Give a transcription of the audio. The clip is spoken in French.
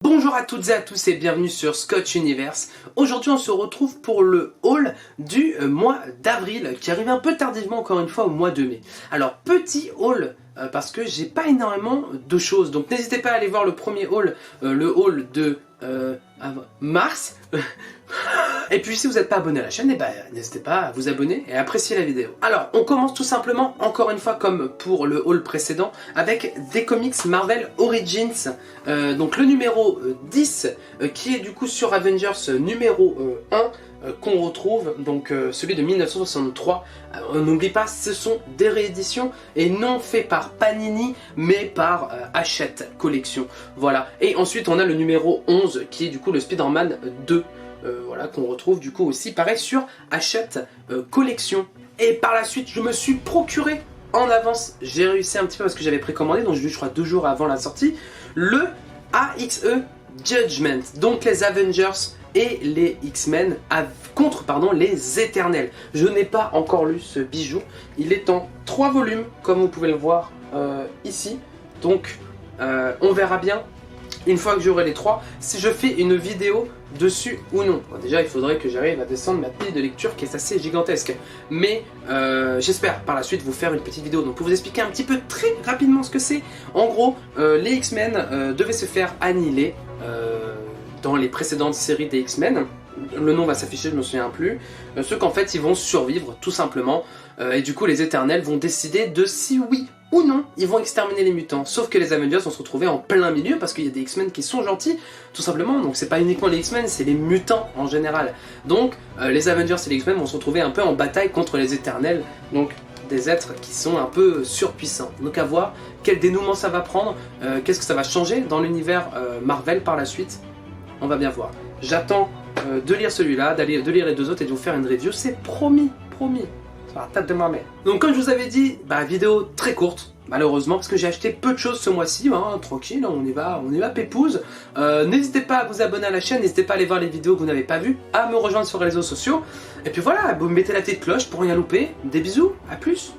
Bonjour à toutes et à tous et bienvenue sur Scotch Universe. Aujourd'hui on se retrouve pour le haul du mois d'avril qui arrive un peu tardivement encore une fois au mois de mai. Alors petit haul parce que j'ai pas énormément de choses, donc n'hésitez pas à aller voir le premier haul, le haul de mars. Et puis si vous n'êtes pas abonné à la chaîne, n'hésitez pas à vous abonner et à apprécier la vidéo. Alors on commence tout simplement, encore une fois comme pour le haul précédent, avec des comics Marvel Origins. Donc le numéro 10 qui est du coup sur Avengers numéro 1 qu'on retrouve, donc celui de 1963. On n'oublie pas, ce sont des rééditions et non fait par Panini mais par Hachette Collection. Voilà. Et ensuite on a le numéro 11 qui est du coup le Spider-Man 2. Voilà, qu'on retrouve du coup aussi pareil sur Hachette Collection. Et par la suite je me suis procuré en avance, j'ai réussi un petit peu parce que j'avais précommandé, donc j'ai vu je crois 2 jours avant la sortie, le AXE Judgment, donc les Avengers et les X-Men contre les Éternels. Je n'ai pas encore lu ce bijou, il est en 3 volumes comme vous pouvez le voir ici, donc on verra bien une fois que j'aurai les 3 si je fais une vidéo dessus ou non. Bon, déjà il faudrait que j'arrive à descendre ma pile de lecture qui est assez gigantesque, mais j'espère par la suite vous faire une petite vidéo donc pour vous expliquer un petit peu très rapidement ce que c'est. En gros les X-Men devaient se faire annihiler dans les précédentes séries des X-Men. Le nom va s'afficher, je me souviens plus. Ceux qu'en fait ils vont survivre tout simplement et du coup les Éternels vont décider de si oui ou non ils vont exterminer les mutants. Sauf que les Avengers vont se retrouver en plein milieu parce qu'il y a des X-Men qui sont gentils tout simplement, donc c'est pas uniquement les X-Men, c'est les mutants en général. Donc les Avengers et les X-Men vont se retrouver un peu en bataille contre les Éternels, donc des êtres qui sont un peu surpuissants. Donc à voir quel dénouement ça va prendre, qu'est-ce que ça va changer dans l'univers Marvel par la suite, on va bien voir. J'attends de lire celui-là, de lire les 2 autres et de vous faire une review, c'est promis, promis. Sur la tête de ma mère. Donc comme je vous avais dit, vidéo très courte, malheureusement, parce que j'ai acheté peu de choses ce mois-ci, tranquille, on y va pépouze. N'hésitez pas à vous abonner à la chaîne, n'hésitez pas à aller voir les vidéos que vous n'avez pas vues, à me rejoindre sur les réseaux sociaux. Et puis voilà, vous mettez la petite cloche pour rien louper. Des bisous, à plus.